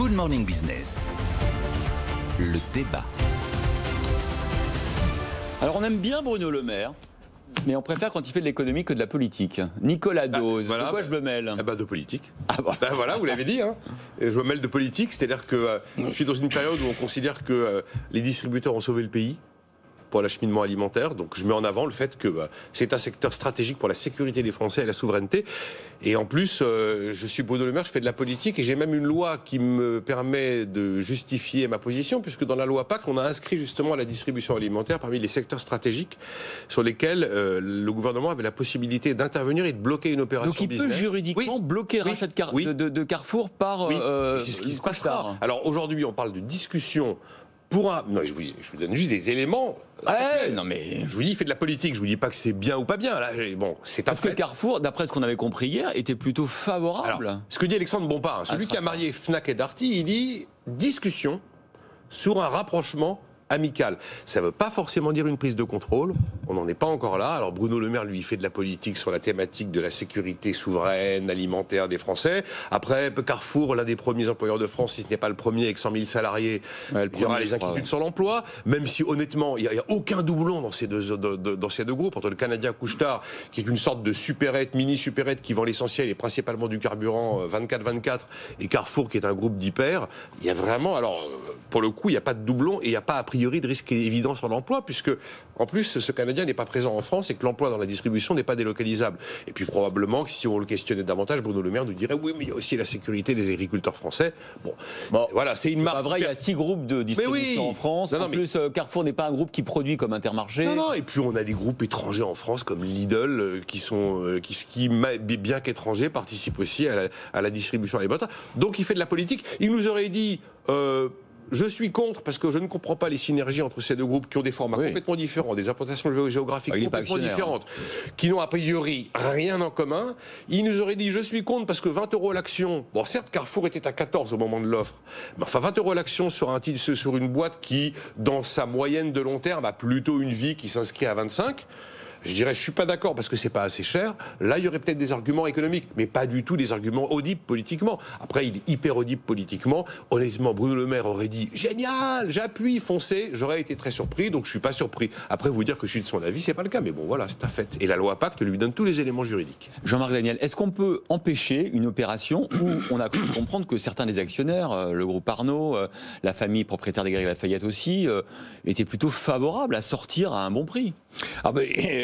Good Morning Business, le débat. Alors on aime bien Bruno Le Maire, mais on préfère quand il fait de l'économie que de la politique. Nicolas Dose, voilà, de quoi je me mêle? De politique. Ah bon. Voilà, vous l'avez dit. Je me mêle de politique, c'est-à-dire que je suis dans une période où on considère que les distributeurs ont sauvé le pays pour l'acheminement alimentaire. Donc je mets en avant le fait que c'est un secteur stratégique pour la sécurité des Français et la souveraineté. Et en plus, je suis Bruno Le Maire, je fais de la politique et j'ai même une loi qui me permet de justifier ma position, puisque dans la loi PAC, on a inscrit justement la distribution alimentaire parmi les secteurs stratégiques sur lesquels le gouvernement avait la possibilité d'intervenir et de bloquer une opération business. Donc il peut juridiquement bloquer rachat de Carrefour par c'est ce qui se passera. Alors aujourd'hui, on parle de discussion pour un... Non, je vous donne juste des éléments. Non mais... Je vous dis, il fait de la politique, je vous dis pas que c'est bien ou pas bien. Là, bon, c'est Parce que Carrefour, d'après ce qu'on avait compris hier, était plutôt favorable. Alors, ce que dit Alexandre Bompard, celui qui a marié Fnac et Darty, il dit discussion sur un rapprochement amical. Ça ne veut pas forcément dire une prise de contrôle, on n'en est pas encore là. Alors Bruno Le Maire, lui, fait de la politique sur la thématique de la sécurité souveraine, alimentaire des Français. Après, Carrefour, l'un des premiers employeurs de France, si ce n'est pas le premier, avec 100 000 salariés, il y aura les inquiétudes sur l'emploi, même si honnêtement, il n'y a aucun doublon dans ces deux groupes, entre le Canadien Couche-Tard, qui est une sorte de supérette, mini-supérette, qui vend l'essentiel et principalement du carburant 24-24, et Carrefour, qui est un groupe d'hyper. Il y a vraiment, alors, pour le coup, il n'y a pas de doublon et il n'y a pas a priori de risque évident sur l'emploi, puisque en plus ce Canadien n'est pas présent en France et que l'emploi dans la distribution n'est pas délocalisable. Et puis probablement que si on le questionnait davantage, Bruno Le Maire nous dirait oui, mais il y a aussi la sécurité des agriculteurs français. Bon, voilà, c'est une marque. C'est vrai, il y a 6 groupes de distribution en France. En plus, Carrefour n'est pas un groupe qui produit comme Intermarché. Non, et puis on a des groupes étrangers en France comme Lidl qui bien qu'étrangers, participent aussi à la distribution alimentaire. Donc il fait de la politique. Il nous aurait dit. Je suis contre parce que je ne comprends pas les synergies entre ces deux groupes qui ont des formats complètement différents, des implantations géographiques complètement différentes, qui n'ont a priori rien en commun. Il nous aurait dit je suis contre parce que 20 € l'action. Bon, certes, Carrefour était à 14 au moment de l'offre, mais enfin 20 € l'action sur une boîte qui, dans sa moyenne de long terme, a plutôt une vie qui s'inscrit à 25. Je dirais, je suis pas d'accord parce que c'est pas assez cher. Là, il y aurait peut-être des arguments économiques, mais pas du tout des arguments audibles politiquement. Après, il est hyper audible politiquement. Honnêtement, Bruno Le Maire aurait dit génial, j'appuie, foncez. J'aurais été très surpris, donc je suis pas surpris. Après, vous dire que je suis de son avis, c'est pas le cas. Mais bon, voilà, c'est un fait. Et la loi Pacte lui donne tous les éléments juridiques. Jean-Marc Daniel, est-ce qu'on peut empêcher une opération où on a cru comprendre que certains des actionnaires, le groupe Arnaud, la famille propriétaire des Galeries Lafayette aussi, étaient plutôt favorables à sortir à un bon prix?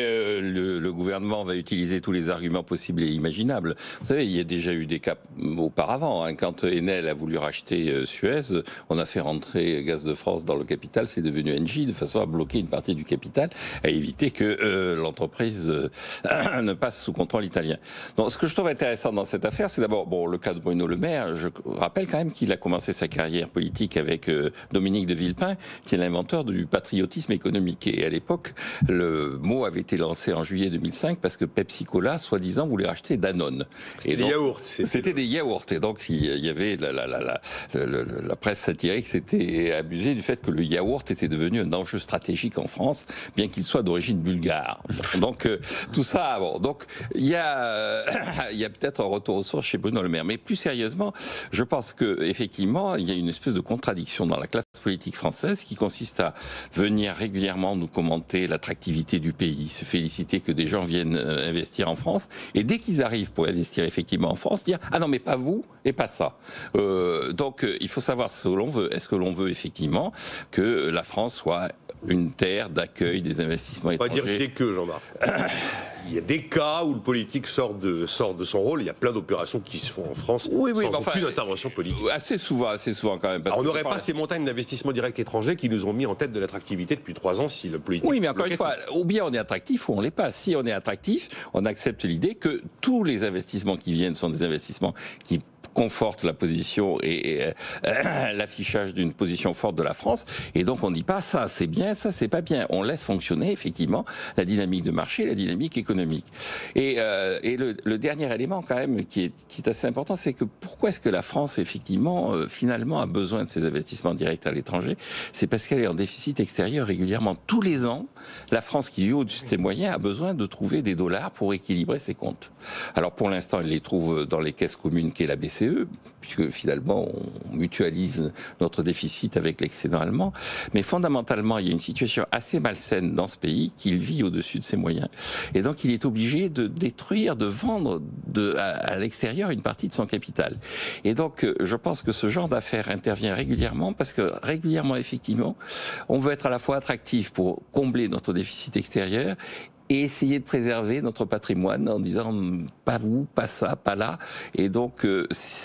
Le gouvernement va utiliser tous les arguments possibles et imaginables. Vous savez, il y a déjà eu des cas auparavant. Quand Enel a voulu racheter Suez, on a fait rentrer Gaz de France dans le capital, c'est devenu Engie, de façon à bloquer une partie du capital, à éviter que l'entreprise ne passe sous contrôle italien. Donc, ce que je trouve intéressant dans cette affaire, c'est d'abord le cas de Bruno Le Maire. Je rappelle quand même qu'il a commencé sa carrière politique avec Dominique de Villepin, qui est l'inventeur du patriotisme économique. Et à l'époque, le mot avait été lancé en juillet 2005 parce que Pepsi Cola, soi-disant, voulait racheter Danone. C'était des yaourts. C'était des yaourts. Et donc, il y avait la presse satirique s'était abusée du fait que le yaourt était devenu un enjeu stratégique en France, bien qu'il soit d'origine bulgare. Donc, tout ça, donc, il y a peut-être un retour aux sources chez Bruno Le Maire. Mais plus sérieusement, je pense qu'effectivement, il y a une espèce de contradiction dans la classe politique française qui consiste à venir régulièrement nous commenter l'attractivité du pays, se féliciter que des gens viennent investir en France, et dès qu'ils arrivent pour investir effectivement en France, dire « Ah non, mais pas vous et pas ça ». Donc, il faut savoir ce que l'on veut. Est-ce que l'on veut effectivement que la France soit une terre d'accueil des investissements étrangers? Pas dire dès que, Jean-Marc. Il y a des cas où le politique sort de son rôle. Il y a plein d'opérations qui se font en France sans aucune intervention politique. Assez souvent quand même. Alors, on n'aurait pas ces montagnes d'investissement direct étrangers qui nous ont mis en tête de l'attractivité depuis 3 ans si le politique... Oui, mais encore une fois, ou bien on est attractif ou on ne l'est pas. Si on est attractif, on accepte l'idée que tous les investissements qui viennent sont des investissements qui conforte la position et l'affichage d'une position forte de la France. Et donc on ne dit pas ça c'est bien, ça c'est pas bien. On laisse fonctionner effectivement la dynamique de marché, la dynamique économique. Et le dernier élément quand même qui est assez important, c'est que pourquoi est-ce que la France effectivement finalement a besoin de ces investissements directs à l'étranger? C'est parce qu'elle est en déficit extérieur régulièrement. Tous les ans, la France qui vit au-dessus de ses moyens a besoin de trouver des dollars pour équilibrer ses comptes. Alors pour l'instant, elle les trouve dans les caisses communes qu'est la BCE. BCE, puisque finalement on mutualise notre déficit avec l'excédent allemand. Mais fondamentalement, il y a une situation assez malsaine dans ce pays qu'il vit au-dessus de ses moyens. Et donc il est obligé de détruire, de vendre à l'extérieur une partie de son capital. Et donc je pense que ce genre d'affaires intervient régulièrement parce que régulièrement, effectivement, on veut être à la fois attractif pour combler notre déficit extérieur et essayer de préserver notre patrimoine en disant pas vous, pas ça, pas là. Et donc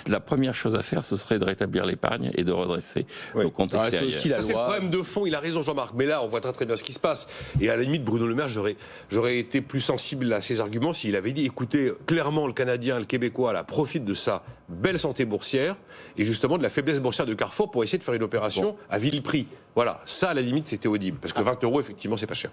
la première chose à faire, ce serait de rétablir l'épargne et de redresser nos comptes extérieurs. C'est le problème de fond, il a raison Jean-Marc, mais là on voit très très bien ce qui se passe. Et à la limite, Bruno Le Maire, j'aurais été plus sensible à ses arguments s'il avait dit, écoutez, clairement le Canadien, le Québécois, là, profite de sa belle santé boursière et justement de la faiblesse boursière de Carrefour pour essayer de faire une opération à vil prix. Voilà, ça à la limite c'était audible, parce que 20 € effectivement c'est pas cher.